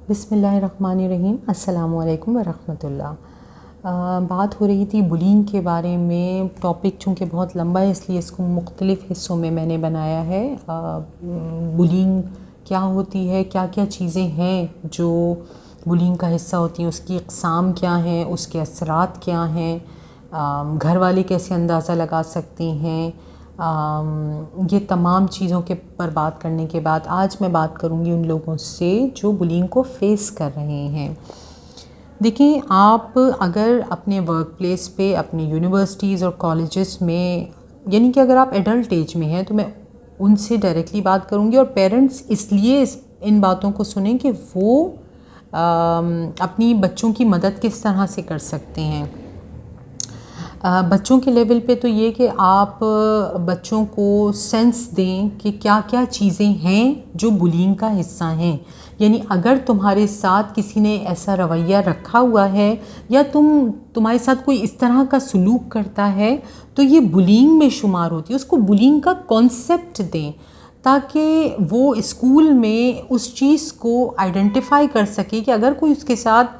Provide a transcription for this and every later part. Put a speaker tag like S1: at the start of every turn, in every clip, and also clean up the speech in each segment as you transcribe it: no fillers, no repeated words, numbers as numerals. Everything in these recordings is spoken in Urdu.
S1: بسم اللہ الرحمن الرحیم. السلام علیکم ورحمۃ اللہ. بات ہو رہی تھی بلینگ کے بارے میں. ٹاپک چونکہ بہت لمبا ہے اس لیے اس کو مختلف حصوں میں نے بنایا ہے. بلینگ کیا ہوتی ہے, کیا کیا چیزیں ہیں جو بلینگ کا حصہ ہوتی ہیں, اس کی اقسام کیا ہیں, اس کے اثرات کیا ہیں, گھر والے کیسے اندازہ لگا سکتے ہیں. یہ تمام چیزوں کے پر بات کرنے کے بعد آج میں بات کروں گی ان لوگوں سے جو بلینگ کو فیس کر رہے ہیں. دیکھیں, آپ اگر اپنے ورک پلیس پہ, اپنے یونیورسٹیز اور کالجز میں, یعنی کہ اگر آپ ایڈلٹ ایج میں ہیں تو میں ان سے ڈائریکٹلی بات کروں گی. اور پیرنٹس اس لیے ان باتوں کو سنیں کہ وہ اپنی بچوں کی مدد کس طرح سے کر سکتے ہیں. بچوں کے لیول پہ تو یہ کہ آپ بچوں کو سینس دیں کہ کیا کیا چیزیں ہیں جو بلینگ کا حصہ ہیں. یعنی اگر تمہارے ساتھ کسی نے ایسا رویہ رکھا ہوا ہے یا تمہارے ساتھ کوئی اس طرح کا سلوک کرتا ہے تو یہ بلینگ میں شمار ہوتی ہے. اس کو بلینگ کا کانسیپٹ دیں تاکہ وہ اسکول میں اس چیز کو آئیڈینٹیفائی کر سکے کہ اگر کوئی اس کے ساتھ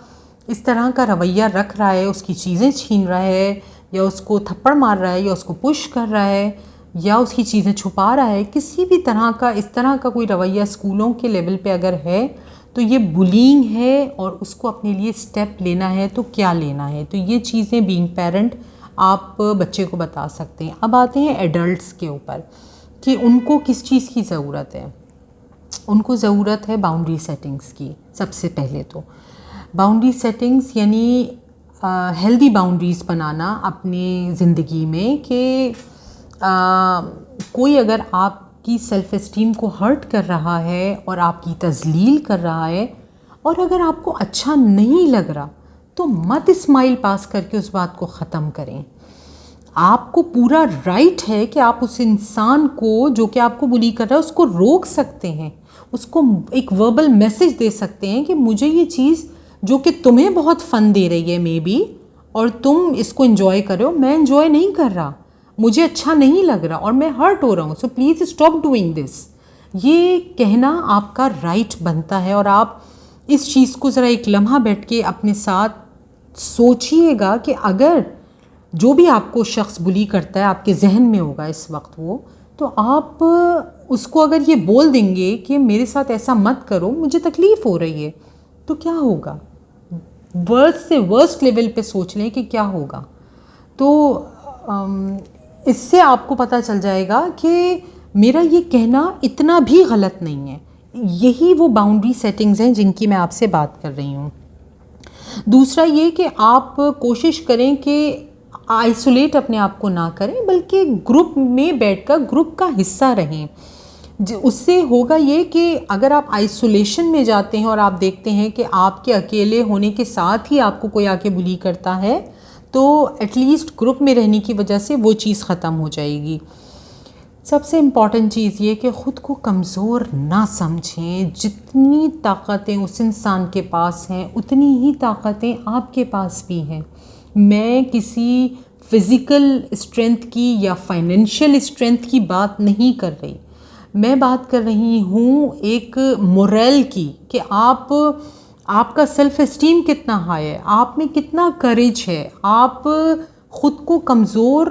S1: اس طرح کا رویہ رکھ رہا ہے, اس کی چیزیں چھین رہا ہے, یا اس کو تھپڑ مار رہا ہے, یا اس کو پش کر رہا ہے, یا اس کی چیزیں چھپا رہا ہے, کسی بھی طرح کا اس طرح کا کوئی رویہ اسکولوں کے لیول پہ اگر ہے تو یہ بلینگ ہے اور اس کو اپنے لیے اسٹیپ لینا ہے تو کیا لینا ہے. تو یہ چیزیں بینگ پیرنٹ آپ بچے کو بتا سکتے ہیں. اب آتے ہیں ایڈلٹس کے اوپر کہ ان کو کس چیز کی ضرورت ہے. ان کو ضرورت ہے باؤنڈری سیٹنگز کی. سب سے پہلے تو باؤنڈری سیٹنگز یعنی ہیلدی باؤنڈریز بنانا اپنی زندگی میں کہ کوئی اگر آپ کی سیلف اسٹیم کو ہرٹ کر رہا ہے اور آپ کی تذلیل کر رہا ہے اور اگر آپ کو اچھا نہیں لگ رہا تو مت اسمائل پاس کر کے اس بات کو ختم کریں. آپ کو پورا رائٹ ہے کہ آپ اس انسان کو جو کہ آپ کو بلی کر رہا ہے اس کو روک سکتے ہیں, اس کو ایک وربل میسج دے سکتے ہیں کہ مجھے یہ چیز جو کہ تمہیں بہت فن دے رہی ہے مے بی, اور تم اس کو انجوائے کر رہے ہو, میں انجوائے نہیں کر رہا, مجھے اچھا نہیں لگ رہا اور میں ہرٹ ہو رہا ہوں, سو پلیز اسٹاپ ڈوئنگ دس. یہ کہنا آپ کا رائٹ بنتا ہے. اور آپ اس چیز کو ذرا ایک لمحہ بیٹھ کے اپنے ساتھ سوچئے گا کہ اگر جو بھی آپ کو شخص بلی کرتا ہے آپ کے ذہن میں ہوگا اس وقت وہ, تو آپ اس کو اگر یہ بول دیں گے کہ میرے ساتھ ایسا مت کرو, مجھے تکلیف ہو رہی ہے, تو کیا ہوگا. ورسٹ سے ورسٹ لیول پہ سوچ لیں کہ کیا ہوگا. تو اس سے آپ کو پتہ چل جائے گا کہ میرا یہ کہنا اتنا بھی غلط نہیں ہے. یہی وہ باؤنڈری سیٹنگز ہیں جن کی میں آپ سے بات کر رہی ہوں. دوسرا یہ کہ آپ کوشش کریں کہ آئسولیٹ اپنے آپ کو نہ کریں بلکہ گروپ میں بیٹھ کر گروپ کا حصہ رہیں. اس سے ہوگا یہ کہ اگر آپ آئسولیشن میں جاتے ہیں اور آپ دیکھتے ہیں کہ آپ کے اکیلے ہونے کے ساتھ ہی آپ کو کوئی آ کے بلی کرتا ہے تو ایٹ لیسٹ گروپ میں رہنے کی وجہ سے وہ چیز ختم ہو جائے گی. سب سے امپورٹنٹ چیز یہ کہ خود کو کمزور نہ سمجھیں. جتنی طاقتیں اس انسان کے پاس ہیں اتنی ہی طاقتیں آپ کے پاس بھی ہیں. میں کسی فزیکل اسٹرینتھ کی یا فائنینشیل اسٹرینتھ کی بات نہیں کر رہی, میں بات کر رہی ہوں ایک مورل کی کہ آپ کا سیلف اسٹیم کتنا ہائی ہے, آپ میں کتنا کریج ہے, آپ خود کو کمزور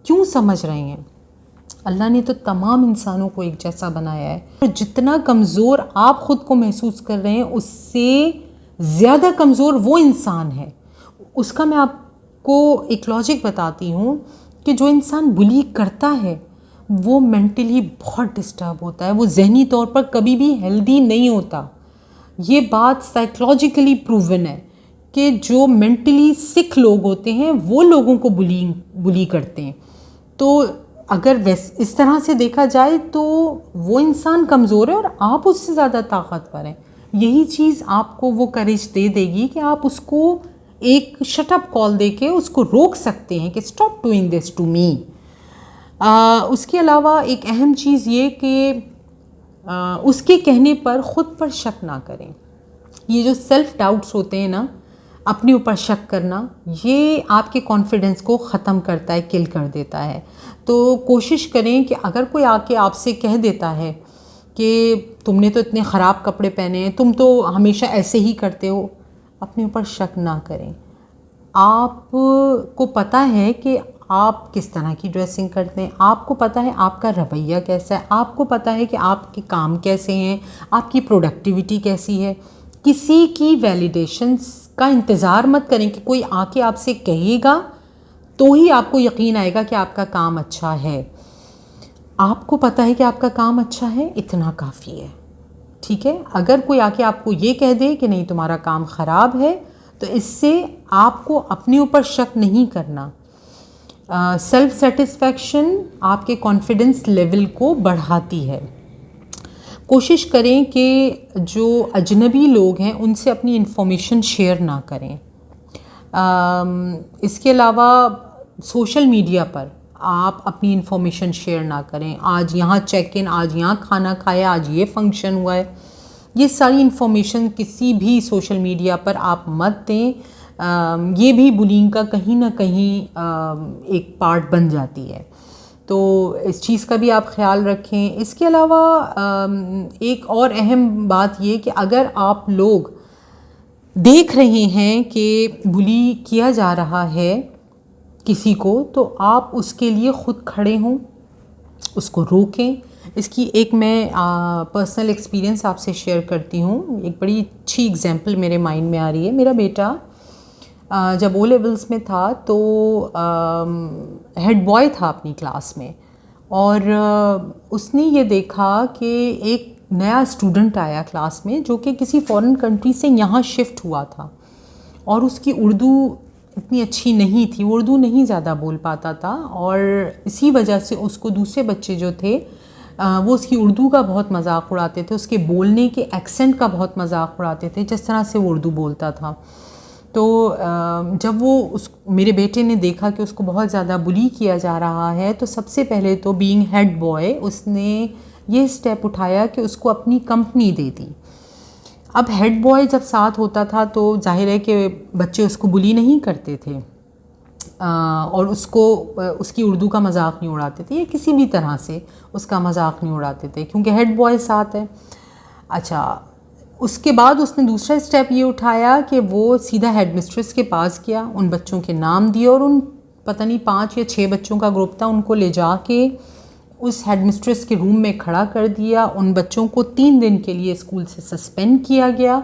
S1: کیوں سمجھ رہے ہیں. اللہ نے تو تمام انسانوں کو ایک جیسا بنایا ہے, اور جتنا کمزور آپ خود کو محسوس کر رہے ہیں اس سے زیادہ کمزور وہ انسان ہے. اس کا میں آپ کو ایک لاجک بتاتی ہوں کہ جو انسان بلی کرتا ہے وہ مینٹلی بہت ڈسٹرب ہوتا ہے, وہ ذہنی طور پر کبھی بھی ہیلدی نہیں ہوتا. یہ بات سائیکلوجیکلی پروون ہے کہ جو مینٹلی سک لوگ ہوتے ہیں وہ لوگوں کو بلی کرتے ہیں. تو اگر اس طرح سے دیکھا جائے تو وہ انسان کمزور ہے اور آپ اس سے زیادہ طاقتور ہیں. یہی چیز آپ کو وہ کریج دے دے گی کہ آپ اس کو ایک شٹ اپ کال دے کے اس کو روک سکتے ہیں کہ stop doing this to me. اس کے علاوہ ایک اہم چیز یہ کہ اس کے کہنے پر خود پر شک نہ کریں. یہ جو سیلف ڈاؤٹس ہوتے ہیں نا, اپنے اوپر شک کرنا, یہ آپ کے کانفیڈنس کو ختم کرتا ہے, کل کر دیتا ہے. تو کوشش کریں کہ اگر کوئی آ کے آپ سے کہہ دیتا ہے کہ تم نے تو اتنے خراب کپڑے پہنے ہیں, تم تو ہمیشہ ایسے ہی کرتے ہو. اپنے اوپر شک نہ کریں. آپ کو پتہ ہے کہ آپ کس طرح کی ڈریسنگ کرتے ہیں, آپ کو پتہ ہے آپ کا رویہ کیسا ہے, آپ کو پتہ ہے کہ آپ کے کام کیسے ہیں, آپ کی پروڈکٹیوٹی کیسی ہے. کسی کی ویلیڈیشنز کا انتظار مت کریں کہ کوئی آ کے آپ سے کہے گا تو ہی آپ کو یقین آئے گا کہ آپ کا کام اچھا ہے. آپ کو پتہ ہے کہ آپ کا کام اچھا ہے, اتنا کافی ہے. ٹھیک ہے, اگر کوئی آ کے آپ کو یہ کہہ دے کہ نہیں تمہارا کام خراب ہے, تو اس سے آپ کو اپنے اوپر شک نہیں کرنا. سیلف سیٹسفیکشن آپ کے کانفیڈنس لیول کو بڑھاتی ہے. کوشش کریں کہ جو اجنبی لوگ ہیں ان سے اپنی انفارمیشن شیئر نہ کریں. اس کے علاوہ سوشل میڈیا پر آپ اپنی انفارمیشن شیئر نہ کریں. آج یہاں چیک ان, آج یہاں کھانا کھایا, آج یہ فنکشن ہوا ہے. یہ ساری انفارمیشن کسی بھی سوشل میڈیا پر آپ مت دیں. یہ بھی بلینگ کا کہیں نہ کہیں ایک پارٹ بن جاتی ہے. تو اس چیز کا بھی آپ خیال رکھیں. اس کے علاوہ ایک اور اہم بات یہ کہ اگر آپ لوگ دیکھ رہے ہیں کہ بلی کیا جا رہا ہے کسی کو, تو آپ اس کے لیے خود کھڑے ہوں, اس کو روکیں. اس کی ایک میں پرسنل ایکسپیرینس آپ سے شیئر کرتی ہوں. ایک بڑی اچھی ایگزامپل میرے مائنڈ میں آ رہی ہے. میرا بیٹا جب او لیولز میں تھا تو ہیڈ بوائے تھا اپنی کلاس میں, اور اس نے یہ دیکھا کہ ایک نیا اسٹوڈنٹ آیا کلاس میں جو کہ کسی فارن کنٹری سے یہاں شفٹ ہوا تھا, اور اس کی اردو اتنی اچھی نہیں تھی, وہ اردو نہیں زیادہ بول پاتا تھا, اور اسی وجہ سے اس کو دوسرے بچے جو تھے وہ اس کی اردو کا بہت مذاق اڑاتے تھے, اس کے بولنے کے ایکسنٹ کا بہت مذاق اڑاتے تھے, جس طرح سے وہ اردو بولتا تھا. تو جب وہ میرے بیٹے نے دیکھا کہ اس کو بہت زیادہ بلی کیا جا رہا ہے, تو سب سے پہلے تو بینگ ہیڈ بوائے اس نے یہ اسٹیپ اٹھایا کہ اس کو اپنی کمپنی دے دی. اب ہیڈ بوائے جب ساتھ ہوتا تھا تو ظاہر ہے کہ بچے اس کو بلی نہیں کرتے تھے, اور اس کی اردو کا مذاق نہیں اڑاتے تھے, یا کسی بھی طرح سے اس کا مذاق نہیں اڑاتے تھے, کیونکہ ہیڈ بوائے ساتھ ہے. اچھا, اس کے بعد اس نے دوسرا اسٹیپ یہ اٹھایا کہ وہ سیدھا ہیڈ مسٹریس کے پاس گیا, ان بچوں کے نام دیے, اور ان پتہ نہیں 5 یا 6 بچوں کا گروپ تھا, ان کو لے جا کے اس ہیڈ مسٹریس کے روم میں کھڑا کر دیا. ان بچوں کو 3 دن کے لیے اسکول سے سسپینڈ کیا گیا.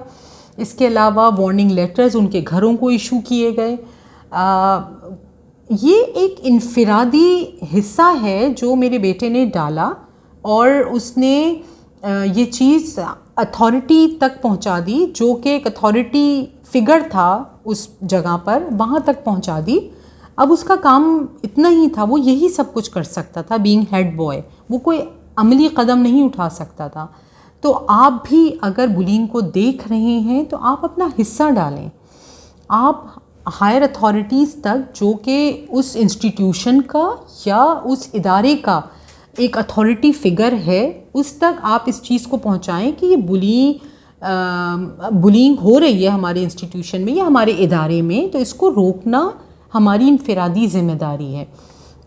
S1: اس کے علاوہ وارننگ لیٹرز ان کے گھروں کو ایشو کیے گئے. یہ ایک انفرادی حصہ ہے جو میرے بیٹے نے ڈالا, اور اس نے یہ چیز اتھارٹی تک پہنچا دی, جو کہ ایک اتھارٹی فگر تھا اس جگہ پر, وہاں تک پہنچا دی. اب اس کا کام اتنا ہی تھا, وہ یہی سب کچھ کر سکتا تھا بینگ ہیڈ بوائے, وہ کوئی عملی قدم نہیں اٹھا سکتا تھا. تو آپ بھی اگر بلینگ کو دیکھ رہے ہیں تو آپ اپنا حصہ ڈالیں. آپ ہائر اتھارٹیز تک, جو کہ اس انسٹیٹیوشن کا یا اس ادارے کا ایک اتھارٹی فگر ہے, اس تک آپ اس چیز کو پہنچائیں کہ یہ بلینگ ہو رہی ہے ہمارے انسٹیٹیوشن میں یا ہمارے ادارے میں, تو اس کو روکنا ہماری انفرادی ذمہ داری ہے.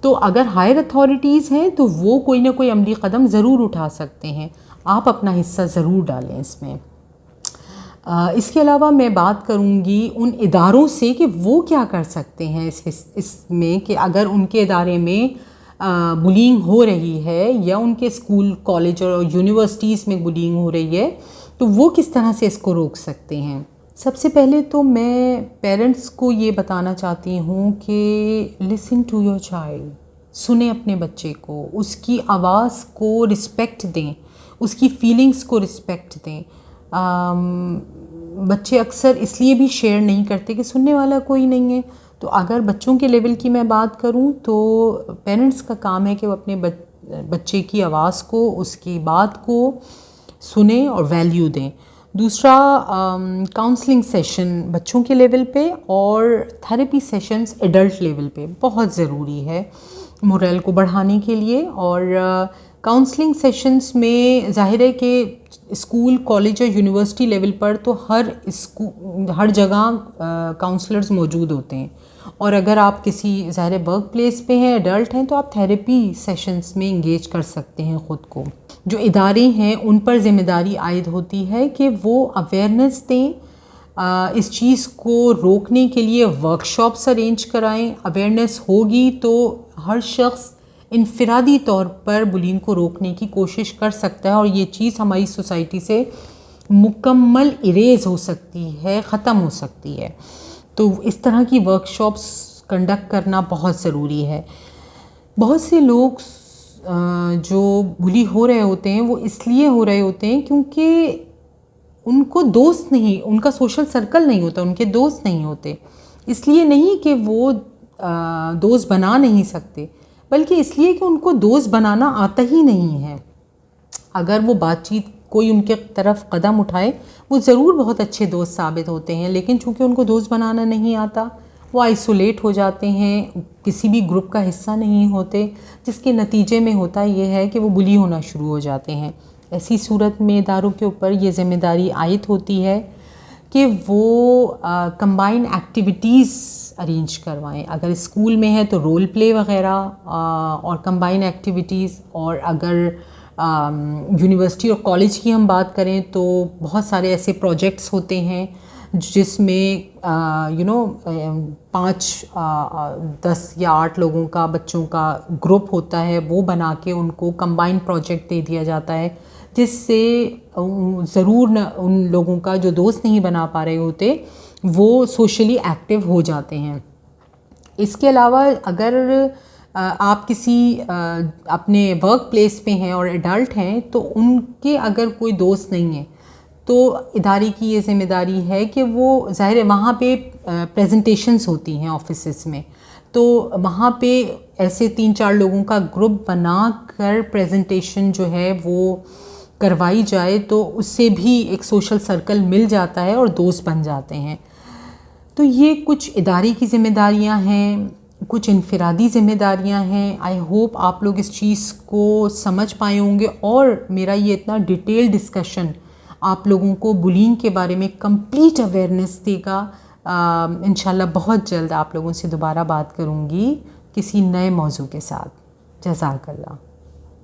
S1: تو اگر ہائر اتھارٹیز ہیں تو وہ کوئی نہ کوئی عملی قدم ضرور اٹھا سکتے ہیں, آپ اپنا حصہ ضرور ڈالیں اس میں. اس کے علاوہ میں بات کروں گی ان اداروں سے کہ وہ کیا کر سکتے ہیں اس میں, کہ اگر ان کے ادارے میں بلینگ ہو رہی ہے, یا ان کے اسکول, کالج اور یونیورسٹیز میں بلینگ ہو رہی ہے, تو وہ کس طرح سے اس کو روک سکتے ہیں. سب سے پہلے تو میں پیرنٹس کو یہ بتانا چاہتی ہوں کہ لسن ٹو یور چائلڈ, سنیں اپنے بچے کو, اس کی آواز کو رسپیکٹ دیں, اس کی فیلنگز کو رسپیکٹ دیں. بچے اکثر اس لیے بھی شیئر نہیں کرتے کہ سننے والا کوئی نہیں ہے. تو اگر بچوں کے لیول کی میں بات کروں تو پیرنٹس کا کام ہے کہ وہ اپنے بچے کی آواز کو, اس کی بات کو سنیں اور ویلیو دیں. دوسرا, کاؤنسلنگ سیشن بچوں کے لیول پہ اور تھیراپی سیشنز ایڈلٹ لیول پہ بہت ضروری ہے مورل کو بڑھانے کے لیے. اور کاؤنسلنگ سیشنز میں ظاہر ہے کہ اسکول, کالج اور یونیورسٹی لیول پر تو ہر جگہ کاؤنسلرز موجود ہوتے ہیں, اور اگر آپ کسی ظاہر ورک پلیس پہ ہیں، ایڈلٹ ہیں، تو آپ تھیراپی سیشنز میں انگیج کر سکتے ہیں خود کو. جو ادارے ہیں ان پر ذمہ داری عائد ہوتی ہے کہ وہ اویئرنیس دیں، اس چیز کو روکنے کے لیے ورک شاپس ارینج کرائیں. اویئرنیس ہوگی تو ہر شخص انفرادی طور پر بلینگ کو روکنے کی کوشش کر سکتا ہے، اور یہ چیز ہماری سوسائٹی سے مکمل اریز ہو سکتی ہے، ختم ہو سکتی ہے. تو اس طرح کی ورک شاپس کنڈکٹ کرنا بہت ضروری ہے. بہت سے لوگ جو بلی ہو رہے ہوتے ہیں وہ اس لیے ہو رہے ہوتے ہیں کیونکہ ان کو دوست نہیں، ان کا سوشل سرکل نہیں ہوتا، ان کے دوست نہیں ہوتے. اس لیے نہیں کہ وہ دوست بنا نہیں سکتے، بلکہ اس لیے کہ ان کو دوست بنانا آتا ہی نہیں ہے. اگر وہ بات چیت کوئی ان کے طرف قدم اٹھائے، وہ ضرور بہت اچھے دوست ثابت ہوتے ہیں، لیکن چونکہ ان کو دوست بنانا نہیں آتا، وہ آئسولیٹ ہو جاتے ہیں، کسی بھی گروپ کا حصہ نہیں ہوتے، جس کے نتیجے میں ہوتا یہ ہے کہ وہ بلی ہونا شروع ہو جاتے ہیں. ایسی صورت میں اداروں کے اوپر یہ ذمہ داری عائد ہوتی ہے کہ وہ کمبائن ایکٹیویٹیز ارینج کروائیں. اگر اسکول میں ہے تو رول پلے وغیرہ اور کمبائن ایکٹیویٹیز، اور اگر یونیورسٹی اور کالج کی ہم بات کریں تو بہت سارے ایسے پروجیکٹس ہوتے ہیں جس میں 5 10 یا 8 لوگوں کا، بچوں کا گروپ ہوتا ہے، وہ بنا کے ان کو کمبائن پروجیکٹ دے دیا جاتا ہے، جس سے ضرور ان لوگوں کا جو دوست نہیں بنا پا رہے ہوتے وہ سوشلی ایکٹیو ہو جاتے ہیں. اس کے علاوہ اگر آپ کسی اپنے ورک پلیس پہ ہیں اور ایڈلٹ ہیں تو ان کے اگر کوئی دوست نہیں ہے تو ادارے کی یہ ذمہ داری ہے کہ وہ ظاہر ہے وہاں پہ پریزنٹیشنز ہوتی ہیں آفیسز میں، تو وہاں پہ ایسے 3-4 لوگوں کا گروپ بنا کر پریزنٹیشن جو ہے وہ کروائی جائے تو اس سے بھی ایک سوشل سرکل مل جاتا ہے اور دوست بن جاتے ہیں. تو یہ کچھ ادارے کی ذمہ داریاں ہیں، کچھ انفرادی ذمہ داریاں ہیں. آئی ہوپ آپ لوگ اس چیز کو سمجھ پائے ہوں گے، اور میرا یہ اتنا ڈیٹیل ڈسکشن آپ لوگوں کو بلینگ کے بارے میں کمپلیٹ اویئرنیس دے گا. انشاءاللہ بہت جلد آپ لوگوں سے دوبارہ بات کروں گی کسی نئے موضوع کے ساتھ. جزاک اللہ.